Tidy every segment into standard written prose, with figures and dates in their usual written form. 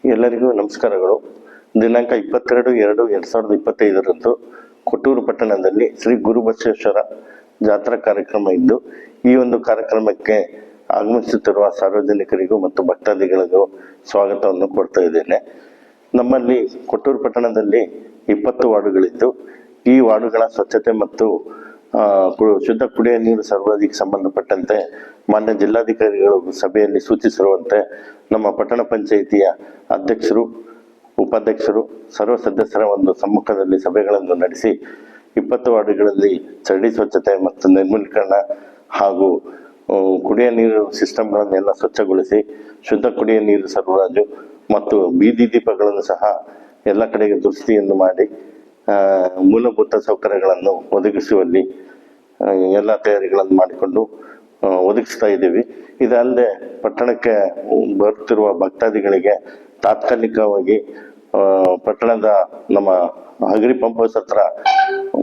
ಎಲ್ಲರಿಗೂ ನಮಸ್ಕಾರಗಳು. ದಿನಾಂಕ 22/2/2025 ಕೊಟ್ಟೂರು ಪಟ್ಟಣದಲ್ಲಿ ಶ್ರೀ ಗುರುಬಸವೇಶ್ವರ ಜಾತ್ರಾ ಕಾರ್ಯಕ್ರಮ ಇದ್ದು, ಈ ಒಂದು ಕಾರ್ಯಕ್ರಮಕ್ಕೆ ಆಗಮಿಸುತ್ತಿರುವ ಸಾರ್ವಜನಿಕರಿಗೂ ಮತ್ತು ಭಕ್ತಾದಿಗಳಿಗೂ ಸ್ವಾಗತವನ್ನು ಕೊಡ್ತಾ ಇದ್ದೇನೆ. ನಮ್ಮಲ್ಲಿ ಕೊಟ್ಟೂರು ಪಟ್ಟಣದಲ್ಲಿ 20 ವಾರ್ಡುಗಳಿದ್ದು, ಈ ವಾರ್ಡುಗಳ ಸ್ವಚ್ಛತೆ ಮತ್ತು ಶುದ್ಧ ಕುಡಿಯುವ ನೀರು ಸರಬರಾಜಿಗೆ ಸಂಬಂಧಪಟ್ಟಂತೆ ಮಾನ್ಯ ಜಿಲ್ಲಾಧಿಕಾರಿಗಳು ಸಭೆಯಲ್ಲಿ ಸೂಚಿಸಿರುವಂತೆ ನಮ್ಮ ಪಟ್ಟಣ ಪಂಚಾಯಿತಿಯ ಅಧ್ಯಕ್ಷರು, ಉಪಾಧ್ಯಕ್ಷರು, ಸರ್ವ ಸದಸ್ಯರ ಒಂದು ಸಮ್ಮುಖದಲ್ಲಿ ಸಭೆಗಳನ್ನು ನಡೆಸಿ 20 ವಾರ್ಡುಗಳಲ್ಲಿ ಚರಂಡಿ ಸ್ವಚ್ಛತೆ ಮತ್ತು ನಿರ್ಮಲೀಕರಣ ಹಾಗೂ ಕುಡಿಯುವ ನೀರು ಸಿಸ್ಟಮ್ಗಳನ್ನೆಲ್ಲ ಸ್ವಚ್ಛಗೊಳಿಸಿ ಶುದ್ಧ ಕುಡಿಯುವ ನೀರು ಸರಬರಾಜು ಮತ್ತು ಬೀದಿ ದೀಪಗಳನ್ನು ಸಹ ಎಲ್ಲ ಕಡೆಗೆ ದುರಸ್ತಿಯನ್ನು ಮಾಡಿ ಮೂಲಭೂತ ಸೌಕರ್ಯಗಳನ್ನು ಒದಗಿಸುವಲ್ಲಿ ಎಲ್ಲ ತಯಾರಿಗಳನ್ನು ಮಾಡಿಕೊಂಡು ಒದಗಿಸ್ತಾ ಇದ್ದೀವಿ. ಇದಲ್ಲದೆ ಪಟ್ಟಣಕ್ಕೆ ಬರುತ್ತಿರುವ ಭಕ್ತಾದಿಗಳಿಗೆ ತಾತ್ಕಾಲಿಕವಾಗಿ ಪಟ್ಟಣದ ನಮ್ಮ ಅಗ್ರಿ ಪಂಪ್ ಹೌಸ್ ಹತ್ರ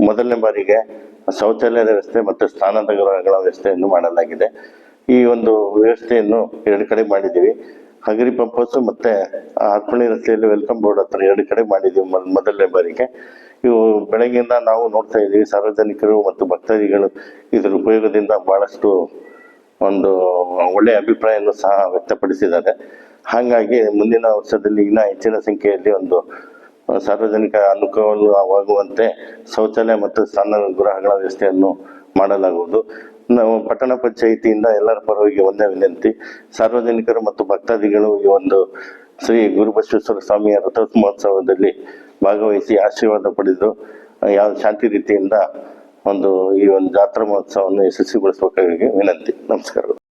ಮೊದಲನೇ ಬಾರಿಗೆ ಶೌಚಾಲಯದ ವ್ಯವಸ್ಥೆ ಮತ್ತು ಸ್ನಾನದ ಗೃಹಗಳ ವ್ಯವಸ್ಥೆಯನ್ನು ಮಾಡಲಾಗಿದೆ. ಈ ಒಂದು ವ್ಯವಸ್ಥೆಯನ್ನು 2 ಕಡೆ ಮಾಡಿದ್ದೀವಿ. ಅಗ್ರಿ ಪಂಪ್ ಹೌಸ್ ಮತ್ತೆ ಹರ್ಪಳ್ಳಿ ರಸ್ತೆಯಲ್ಲಿ ವೆಲ್ಕಮ್ ಬೋರ್ಡ್ ಹತ್ರ 2 ಕಡೆ ಮಾಡಿದ್ದೀವಿ ಮೊದಲನೇ ಬಾರಿಗೆ. ಇವು ಬೆಳಗ್ಗೆಯಿಂದ ನಾವು ನೋಡ್ತಾ ಇದ್ದೀವಿ, ಸಾರ್ವಜನಿಕರು ಮತ್ತು ಭಕ್ತಾದಿಗಳು ಇದರ ಉಪಯೋಗದಿಂದ ಬಹಳಷ್ಟು ಒಂದು ಒಳ್ಳೆಯ ಅಭಿಪ್ರಾಯವನ್ನು ಸಹ ವ್ಯಕ್ತಪಡಿಸಿದ್ದಾರೆ. ಹಾಗಾಗಿ ಮುಂದಿನ ವರ್ಷದಲ್ಲಿ ಇನ್ನೂ ಹೆಚ್ಚಿನ ಸಂಖ್ಯೆಯಲ್ಲಿ ಒಂದು ಸಾರ್ವಜನಿಕ ಅನುಕೂಲವಾಗುವಂತೆ ಶೌಚಾಲಯ ಮತ್ತು ಸ್ನಾನ ಗೃಹಗಳ ವ್ಯವಸ್ಥೆಯನ್ನು ಮಾಡಲಾಗುವುದು. ನಾವು ಪಟ್ಟಣ ಪಂಚಾಯಿತಿಯಿಂದ ಎಲ್ಲರ ಪರವಾಗಿ ಒಂದೇ ವಿನಂತಿ, ಸಾರ್ವಜನಿಕರು ಮತ್ತು ಭಕ್ತಾದಿಗಳು ಈ ಒಂದು ಶ್ರೀ ಗುರುಬಸವೇಶ್ವರ ಸ್ವಾಮಿಯ ರಥ ಮಹೋತ್ಸವದಲ್ಲಿ ಭಾಗವಹಿಸಿ ಆಶೀರ್ವಾದ ಪಡೆದು ಯಾವ ಶಾಂತಿ ರೀತಿಯಿಂದ ಈ ಒಂದು ಜಾತ್ರಾ ಮಹೋತ್ಸವವನ್ನು ಯಶಸ್ವಿಗೊಳಿಸಬೇಕಾಗಿ ವಿನಂತಿ. ನಮಸ್ಕಾರಗಳು.